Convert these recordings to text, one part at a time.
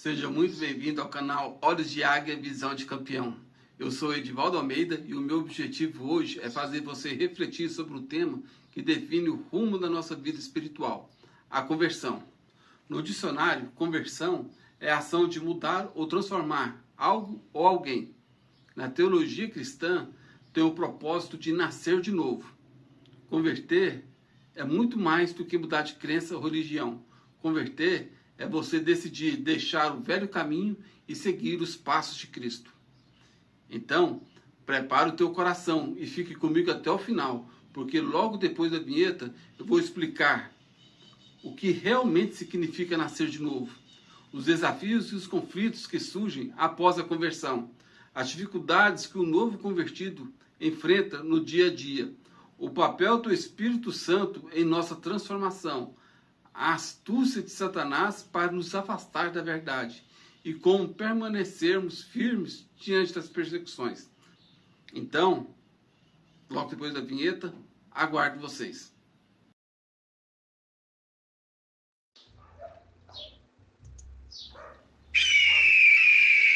Seja muito bem-vindo ao canal Olhos de Águia, Visão de Campeão. Eu sou Edivaldo Almeida e o meu objetivo hoje é fazer você refletir sobre o tema que define o rumo da nossa vida espiritual, a conversão. No dicionário, conversão é a ação de mudar ou transformar algo ou alguém. Na teologia cristã, tem o propósito de nascer de novo. Converter é muito mais do que mudar de crença ou religião. Converter é você decidir deixar o velho caminho e seguir os passos de Cristo. Então, prepare o teu coração e fique comigo até o final, porque logo depois da vinheta eu vou explicar o que realmente significa nascer de novo, os desafios e os conflitos que surgem após a conversão, as dificuldades que o novo convertido enfrenta no dia a dia, o papel do Espírito Santo em nossa transformação, a astúcia de Satanás para nos afastar da verdade e como permanecermos firmes diante das perseguições. Então, logo depois da vinheta, aguardo vocês.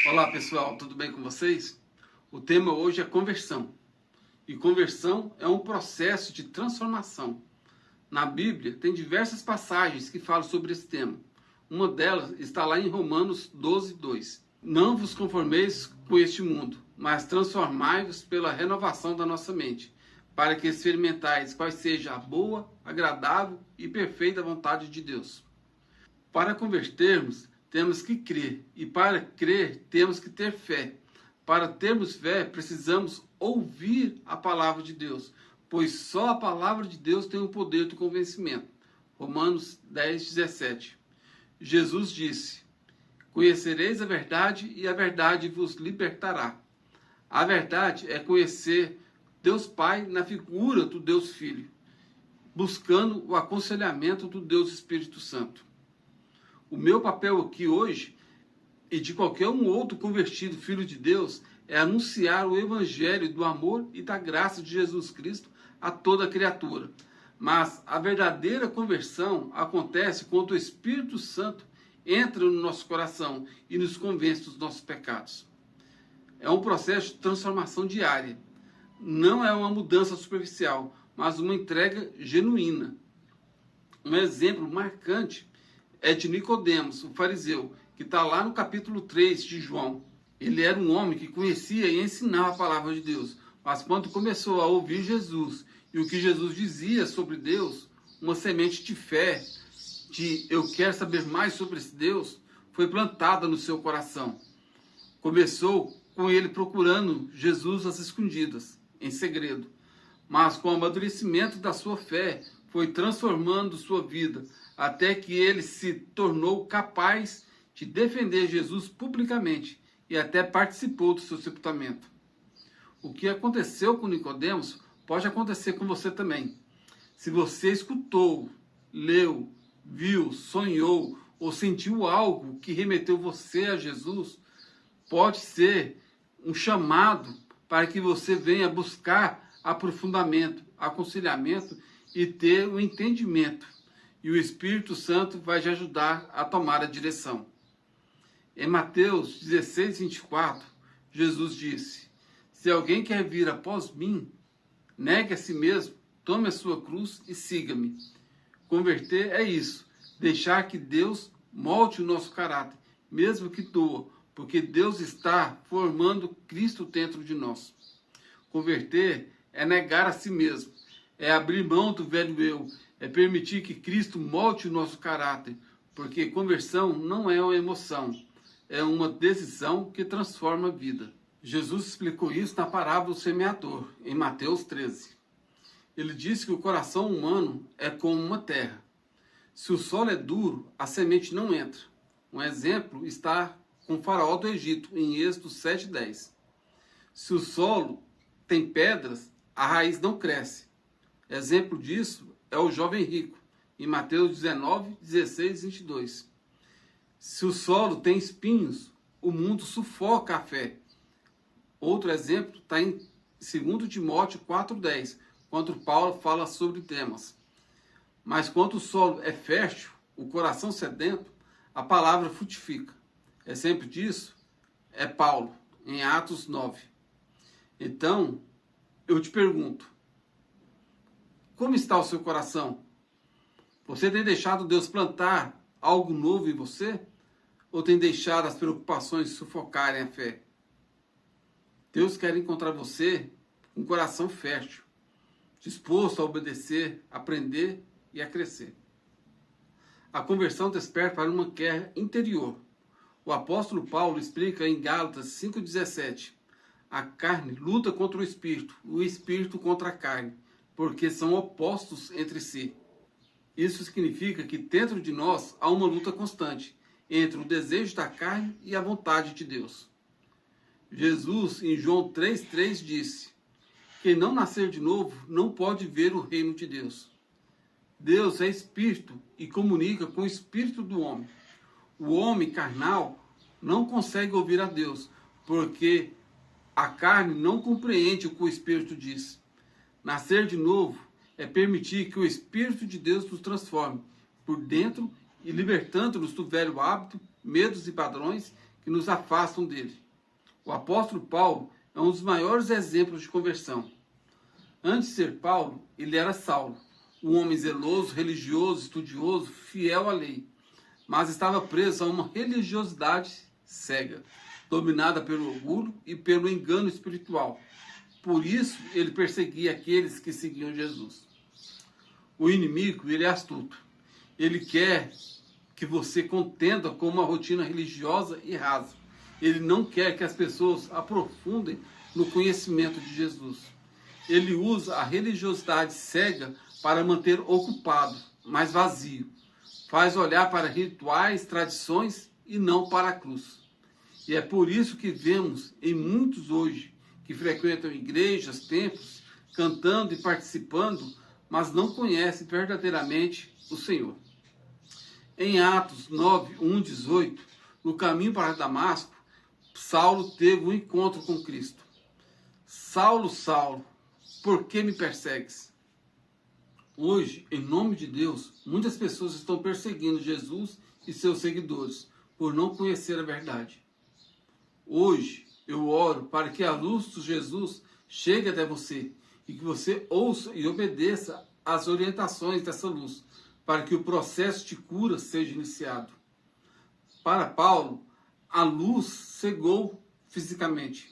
Olá pessoal, tudo bem com vocês? O tema hoje é conversão. E conversão é um processo de transformação. Na Bíblia, tem diversas passagens que falam sobre esse tema. Uma delas está lá em Romanos 12:2. Não vos conformeis com este mundo, mas transformai-vos pela renovação da nossa mente, para que experimentais qual seja a boa, agradável e perfeita vontade de Deus. Para convertermos, temos que crer, e para crer, temos que ter fé. Para termos fé, precisamos ouvir a palavra de Deus, pois só a palavra de Deus tem o poder do convencimento. Romanos 10:17. Jesus disse: conhecereis a verdade e a verdade vos libertará. A verdade é conhecer Deus Pai na figura do Deus Filho, buscando o aconselhamento do Deus Espírito Santo. O meu papel aqui hoje, e de qualquer um outro convertido filho de Deus, é anunciar o evangelho do amor e da graça de Jesus Cristo a toda criatura. Mas a verdadeira conversão acontece quando o Espírito Santo entra no nosso coração e nos convence dos nossos pecados. É um processo de transformação diária. Não é uma mudança superficial, mas uma entrega genuína. Um exemplo marcante é de Nicodemos, o fariseu, que está lá no capítulo 3 de João. Ele era um homem que conhecia e ensinava a palavra de Deus, mas quando começou a ouvir Jesus e o que Jesus dizia sobre Deus, uma semente de fé, de eu quero saber mais sobre esse Deus, foi plantada no seu coração. Começou com ele procurando Jesus às escondidas, em segredo, mas com o amadurecimento da sua fé, foi transformando sua vida, até que ele se tornou capaz de defender Jesus publicamente e até participou do seu sepultamento. O que aconteceu com Nicodemos pode acontecer com você também. Se você escutou, leu, viu, sonhou ou sentiu algo que remeteu você a Jesus, pode ser um chamado para que você venha buscar aprofundamento, aconselhamento e ter um entendimento. E o Espírito Santo vai te ajudar a tomar a direção. Em Mateus 16:24, Jesus disse: se alguém quer vir após mim, negue a si mesmo, tome a sua cruz e siga-me. Converter é isso, deixar que Deus molde o nosso caráter, mesmo que doa, porque Deus está formando Cristo dentro de nós. Converter é negar a si mesmo, é abrir mão do velho eu, é permitir que Cristo molde o nosso caráter, porque conversão não é uma emoção, é uma decisão que transforma a vida. Jesus explicou isso na parábola do semeador, em Mateus 13. Ele disse que o coração humano é como uma terra. Se o solo é duro, a semente não entra. Um exemplo está com o faraó do Egito, em Êxodo 7:10. Se o solo tem pedras, a raiz não cresce. Exemplo disso é o jovem rico, em Mateus 19:16-22. Se o solo tem espinhos, o mundo sufoca a fé. Outro exemplo está em 2 Timóteo 4:10, quando Paulo fala sobre temas. Mas quando o solo é fértil, o coração sedento, a palavra frutifica. Exemplo disso é Paulo, em Atos 9. Então, eu te pergunto, como está o seu coração? Você tem deixado Deus plantar algo novo em você? Ou tem deixado as preocupações sufocarem a fé? Deus quer encontrar você com um coração fértil, disposto a obedecer, aprender e a crescer. A conversão desperta para uma guerra interior. O apóstolo Paulo explica em Gálatas 5,17: a carne luta contra o espírito contra a carne, porque são opostos entre si. Isso significa que dentro de nós há uma luta constante entre o desejo da carne e a vontade de Deus. Jesus, em João 3,3, disse: quem não nascer de novo não pode ver o reino de Deus. Deus é espírito e comunica com o espírito do homem. O homem carnal não consegue ouvir a Deus, porque a carne não compreende o que o espírito diz. Nascer de novo é permitir que o Espírito de Deus nos transforme por dentro e libertando-nos do velho hábito, medos e padrões que nos afastam dele. O apóstolo Paulo é um dos maiores exemplos de conversão. Antes de ser Paulo, ele era Saulo, um homem zeloso, religioso, estudioso, fiel à lei, mas estava preso a uma religiosidade cega, dominada pelo orgulho e pelo engano espiritual. Por isso, ele perseguia aqueles que seguiam Jesus. O inimigo, ele é astuto. Ele quer que você contenda com uma rotina religiosa e rasa. Ele não quer que as pessoas aprofundem no conhecimento de Jesus. Ele usa a religiosidade cega para manter ocupado, mas vazio. Faz olhar para rituais, tradições e não para a cruz. E é por isso que vemos em muitos hoje que frequentam igrejas, templos, cantando e participando, mas não conhecem verdadeiramente o Senhor. Em Atos 9, 1, 18, no caminho para Damasco, Saulo teve um encontro com Cristo. Saulo, Saulo, por que me persegues? Hoje, em nome de Deus, muitas pessoas estão perseguindo Jesus e seus seguidores por não conhecer a verdade. Hoje, eu oro para que a luz de Jesus chegue até você e que você ouça e obedeça às orientações dessa luz, para que o processo de cura seja iniciado. Para Paulo, a luz cegou fisicamente,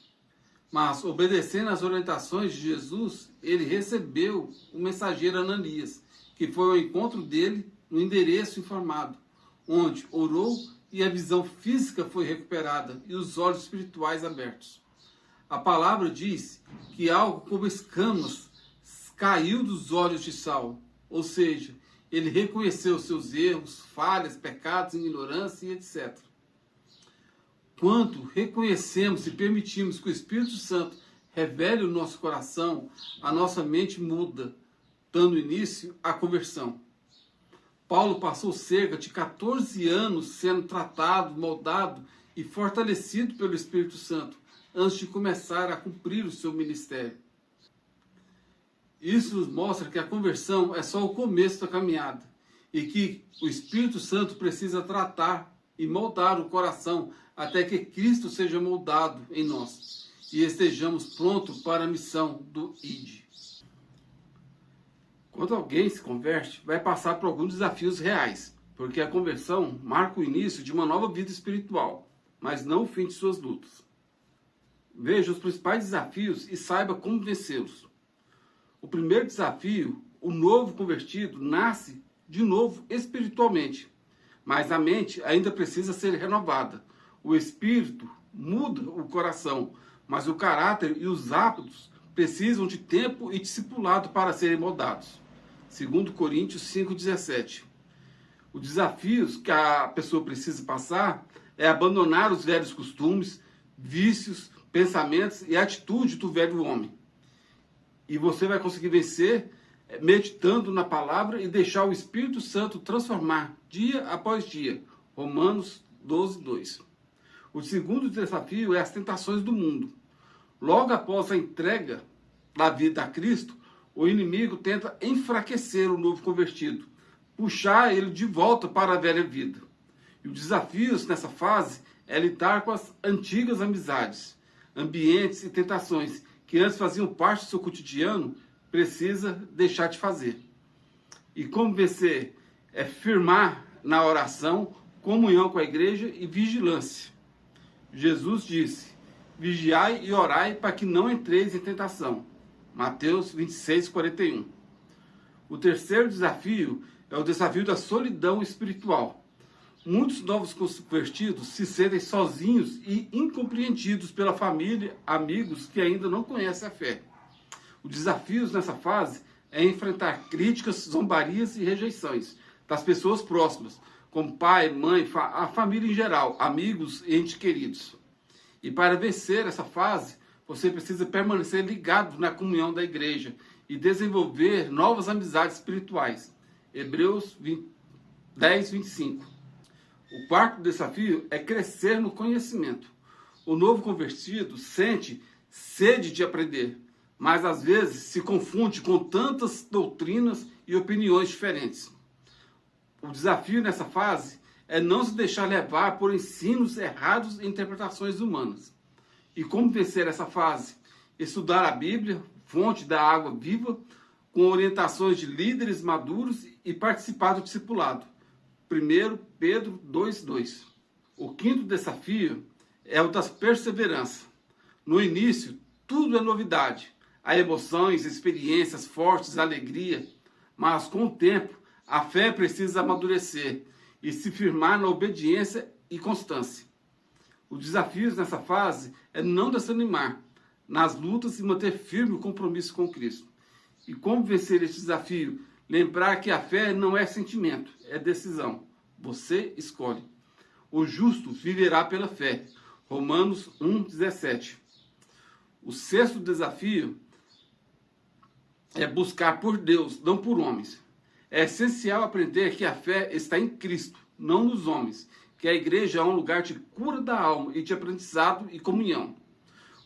mas obedecendo às orientações de Jesus, ele recebeu o mensageiro Ananias, que foi ao encontro dele no endereço informado, onde orou e a visão física foi recuperada e os olhos espirituais abertos. A palavra diz que algo como escamas caiu dos olhos de Saulo, ou seja, ele reconheceu seus erros, falhas, pecados, ignorância e etc. Quando reconhecemos e permitimos que o Espírito Santo revele o nosso coração, a nossa mente muda, dando início à conversão. Paulo passou cerca de 14 anos sendo tratado, moldado e fortalecido pelo Espírito Santo, antes de começar a cumprir o seu ministério. Isso nos mostra que a conversão é só o começo da caminhada e que o Espírito Santo precisa tratar e moldar o coração até que Cristo seja moldado em nós e estejamos prontos para a missão do ID. Quando alguém se converte, vai passar por alguns desafios reais, porque a conversão marca o início de uma nova vida espiritual, mas não o fim de suas lutas. Veja os principais desafios e saiba como vencê-los. O primeiro desafio, o novo convertido nasce de novo espiritualmente, mas a mente ainda precisa ser renovada. O espírito muda o coração, mas o caráter e os hábitos precisam de tempo e discipulado para serem moldados. 2 Coríntios 5,17. Os desafios que a pessoa precisa passar é abandonar os velhos costumes, vícios, pensamentos e atitude do velho homem. E você vai conseguir vencer meditando na palavra e deixar o Espírito Santo transformar dia após dia. Romanos 12, 2. O segundo desafio é as tentações do mundo. Logo após a entrega da vida a Cristo, o inimigo tenta enfraquecer o novo convertido, puxar ele de volta para a velha vida. E os desafios nessa fase é lidar com as antigas amizades, ambientes e tentações que antes faziam parte do seu cotidiano, precisa deixar de fazer. E como vencer? É firmar na oração, comunhão com a igreja e vigilância. Jesus disse: vigiai e orai para que não entreis em tentação. Mateus 26:41. O terceiro desafio é o desafio da solidão espiritual. Muitos novos convertidos se sentem sozinhos e incompreendidos pela família, amigos que ainda não conhecem a fé. Os desafios nessa fase é enfrentar críticas, zombarias e rejeições das pessoas próximas, como pai, mãe, a família em geral, amigos e entes queridos. E para vencer essa fase, você precisa permanecer ligado na comunhão da igreja e desenvolver novas amizades espirituais. Hebreus 10:25. O quarto desafio é crescer no conhecimento. O novo convertido sente sede de aprender, mas às vezes se confunde com tantas doutrinas e opiniões diferentes. O desafio nessa fase é não se deixar levar por ensinos errados e interpretações humanas. E como vencer essa fase? Estudar a Bíblia, fonte da água viva, com orientações de líderes maduros e participar do discipulado. 1 Pedro 2:2. O quinto desafio é o da perseverança. No início, tudo é novidade. Há emoções, experiências fortes, alegria. Mas com o tempo, a fé precisa amadurecer e se firmar na obediência e constância. Os desafios nessa fase é não desanimar nas lutas e manter firme o compromisso com Cristo. E como vencer esse desafio? Lembrar que a fé não é sentimento, é decisão. Você escolhe. O justo viverá pela fé. Romanos 1:17. O sexto desafio é buscar por Deus, não por homens. É essencial aprender que a fé está em Cristo, não nos homens, que a igreja é um lugar de cura da alma e de aprendizado e comunhão.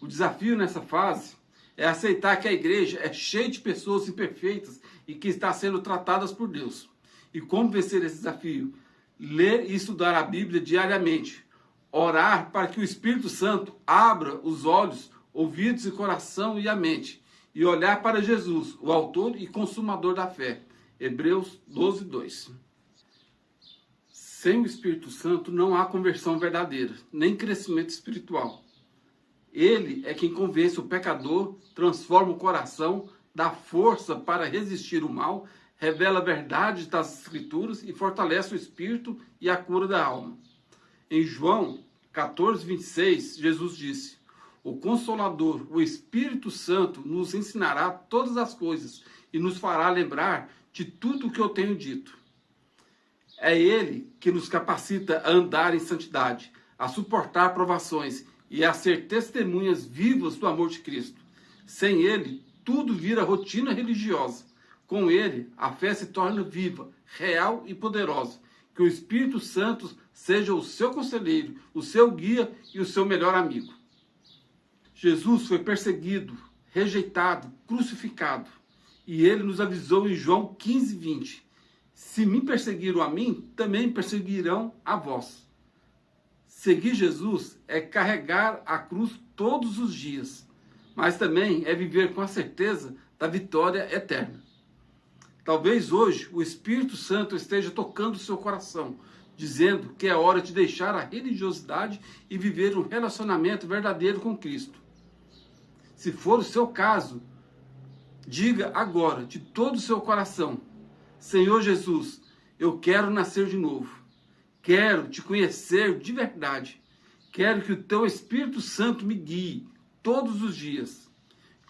O desafio nessa fase é aceitar que a igreja é cheia de pessoas imperfeitas e que está sendo tratadas por Deus. E como vencer esse desafio? Ler e estudar a Bíblia diariamente. Orar para que o Espírito Santo abra os olhos, ouvidos e coração e a mente. E olhar para Jesus, o autor e consumador da fé. Hebreus 12:2. Sem o Espírito Santo não há conversão verdadeira, nem crescimento espiritual. Ele é quem convence o pecador, transforma o coração, dá força para resistir o mal, revela a verdade das Escrituras e fortalece o espírito e a cura da alma. Em João 14:26, Jesus disse: o Consolador, o Espírito Santo, nos ensinará todas as coisas e nos fará lembrar de tudo o que eu tenho dito. É Ele que nos capacita a andar em santidade, a suportar provações e a ser testemunhas vivas do amor de Cristo. Sem Ele, tudo vira rotina religiosa. Com Ele, a fé se torna viva, real e poderosa. Que o Espírito Santo seja o seu conselheiro, o seu guia e o seu melhor amigo. Jesus foi perseguido, rejeitado, crucificado. E Ele nos avisou em João 15:20. Se me perseguiram a mim, também perseguirão a vós. Seguir Jesus é carregar a cruz todos os dias, mas também é viver com a certeza da vitória eterna. Talvez hoje o Espírito Santo esteja tocando o seu coração, dizendo que é hora de deixar a religiosidade e viver um relacionamento verdadeiro com Cristo. Se for o seu caso, diga agora, de todo o seu coração: Senhor Jesus, eu quero nascer de novo. Quero te conhecer de verdade. Quero que o teu Espírito Santo me guie todos os dias.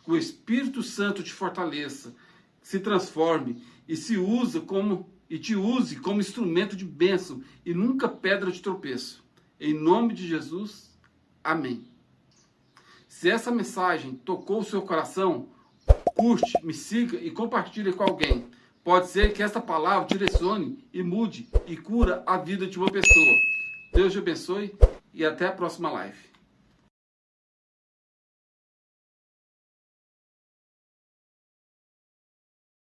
Que o Espírito Santo te fortaleça, se transforme e te use como instrumento de bênção e nunca pedra de tropeço. Em nome de Jesus, amém. Se essa mensagem tocou o seu coração, curte, me siga e compartilhe com alguém. Pode ser que esta palavra direcione e mude e cura a vida de uma pessoa. Deus te abençoe e até a próxima live.